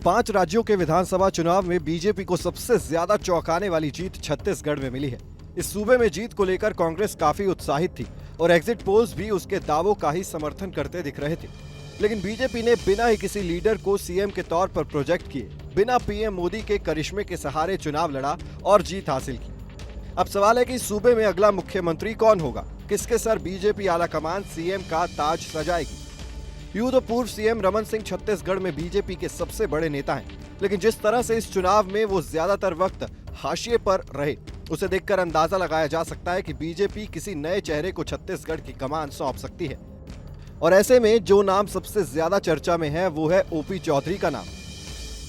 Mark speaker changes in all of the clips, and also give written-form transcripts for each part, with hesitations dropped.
Speaker 1: 5 राज्यों के विधानसभा चुनाव में बीजेपी को सबसे ज्यादा चौंकाने वाली जीत छत्तीसगढ़ में मिली है। इस सूबे में जीत को लेकर कांग्रेस काफी उत्साहित थी और एग्जिट पोल्स भी उसके दावों का ही समर्थन करते दिख रहे थे। लेकिन बीजेपी ने बिना ही किसी लीडर को सीएम के तौर पर प्रोजेक्ट किए, बिना पीएम मोदी के करिश्मे के सहारे चुनाव लड़ा और जीत हासिल की। अब सवाल है कि सूबे में अगला मुख्यमंत्री कौन होगा, किसके सर बीजेपी आलाकमान सीएम का ताज सजाएगी। यूं तो पूर्व सीएम रमन सिंह छत्तीसगढ़ में बीजेपी के सबसे बड़े नेता हैं, लेकिन जिस तरह से इस चुनाव में वो ज्यादातर वक्त हाशिए पर रहे, उसे देखकर अंदाजा लगाया जा सकता है कि बीजेपी किसी नए चेहरे को छत्तीसगढ़ की कमान सौंप सकती है। और ऐसे में जो नाम सबसे ज्यादा चर्चा में है वो है ओपी चौधरी का नाम।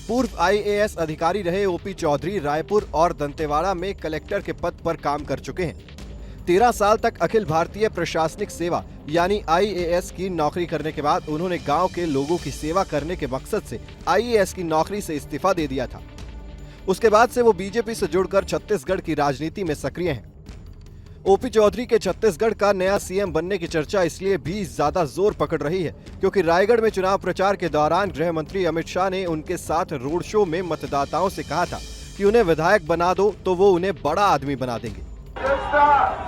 Speaker 1: पूर्व आईएएस अधिकारी रहे ओपी चौधरी रायपुर और दंतेवाड़ा में कलेक्टर के पद पर काम कर चुके हैं। 13 साल तक अखिल भारतीय प्रशासनिक सेवा यानी आईएएस की नौकरी करने के बाद उन्होंने गांव के लोगों की सेवा करने के मकसद से आईएएस की नौकरी से इस्तीफा दे दिया था। उसके बाद से वो बीजेपी से जुड़कर छत्तीसगढ़ की राजनीति में सक्रिय हैं। ओपी चौधरी के छत्तीसगढ़ का नया सीएम बनने की चर्चा इसलिए भी ज्यादा जोर पकड़ रही है क्योंकि रायगढ़ में चुनाव प्रचार के दौरान गृह मंत्री अमित शाह ने उनके साथ रोड शो में मतदाताओं से कहा था कि उन्हें विधायक बना दो तो वो उन्हें बड़ा आदमी बना देंगे।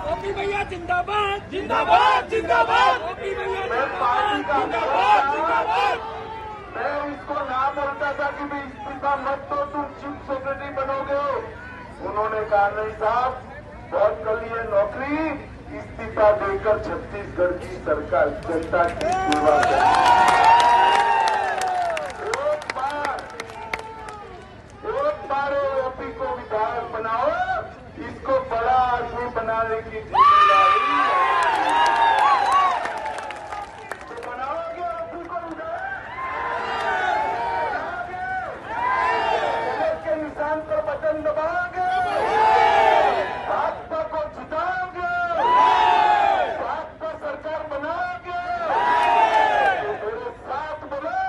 Speaker 2: ओपी भैया जिंदाबाद जिंदाबाद जिंदाबाद, ओपी भैया जिंदाबाद जिंदाबाद।
Speaker 3: मैं इसको ना बोलता था कि भी इस्तीफा मत दो, तुम चीफ सेक्रेटरी बनोगे। उन्होंने कहा नहीं साहब, बहुत कल ये नौकरी इस्तीफा देकर छत्तीसगढ़ की सरकार जनता की सेवा एक बार ओपी को विधायक बनाओ, इसको बड़ा आदमी बनाने की जिम्मेदारी तो बनाओगे। ओपी को विधायक के निशान पर बटन दबाओगे, भाजपा को जिताओगे, भाजपा सरकार बनाओगे तो मेरे साथ बोलो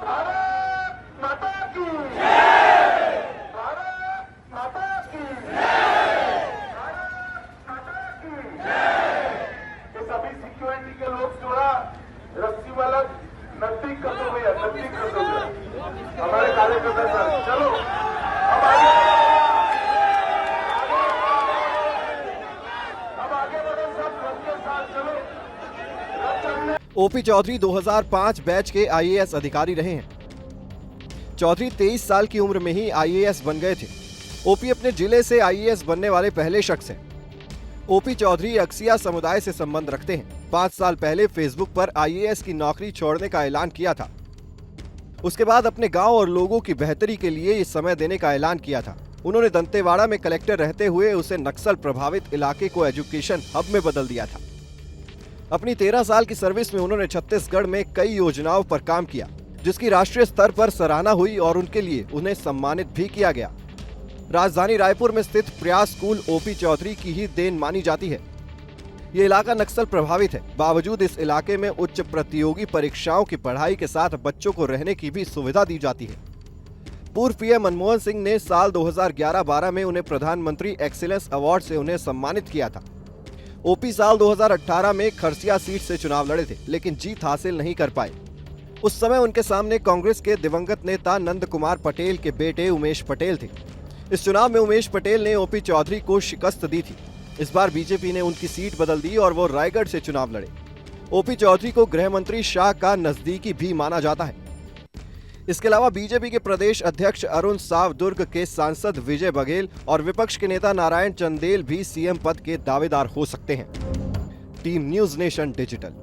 Speaker 3: भारत माता की, भारत माता की, सभी सिक्योरिटी के लोग जोड़ा रस्सी वाला नजदीक कर दो भैया, नजदीक कर दो हमारे कार्यकर्ता सर। चलो अब आगे बढ़ो, सब सबके साथ चलो।
Speaker 1: ओपी चौधरी 2005 बैच के आईएएस अधिकारी रहे हैं। चौधरी 23 साल की उम्र में ही आईएएस बन गए थे। ओपी अपने जिले से आईएएस बनने वाले पहले शख्स हैं। ओपी चौधरी अक्सिया समुदाय से संबंध रखते हैं। 5 साल पहले फेसबुक पर आईएएस की नौकरी छोड़ने का ऐलान किया था। उसके बाद अपने गांव और लोगों की बेहतरी के लिए ये समय देने का ऐलान किया था। उन्होंने दंतेवाड़ा में कलेक्टर रहते हुए उसे नक्सल प्रभावित इलाके को एजुकेशन हब में बदल दिया था। अपनी 13 साल की सर्विस में उन्होंने छत्तीसगढ़ में कई योजनाओं पर काम किया, जिसकी राष्ट्रीय स्तर पर सराहना हुई और उनके लिए उन्हें सम्मानित भी किया गया। राजधानी रायपुर में स्थित प्रयास स्कूल ओपी चौधरी की ही देन मानी जाती है। ये इलाका नक्सल प्रभावित है, बावजूद इस इलाके में उच्च प्रतियोगी परीक्षाओं की पढ़ाई के साथ बच्चों को रहने की भी सुविधा दी जाती है। पूर्व पीएम मनमोहन सिंह ने साल 2011-12 में उन्हें प्रधानमंत्री एक्सीलेंस अवार्ड से उन्हें सम्मानित किया था। ओपी साल 2018 में खरसिया सीट से चुनाव लड़े थे, लेकिन जीत हासिल नहीं कर पाए। उस समय उनके सामने कांग्रेस के दिवंगत नेता नंद कुमार पटेल के बेटे उमेश पटेल थे। इस चुनाव में उमेश पटेल ने ओपी चौधरी को शिकस्त दी थी। इस बार बीजेपी ने उनकी सीट बदल दी और वो रायगढ़ से चुनाव लड़े। ओपी चौधरी को गृह मंत्री शाह का नजदीकी भी माना जाता है। इसके अलावा बीजेपी के प्रदेश अध्यक्ष अरुण साव, दुर्ग के सांसद विजय बघेल और विपक्ष के नेता नारायण चंदेल भी सीएम पद के दावेदार हो सकते हैं। Team news nation digital.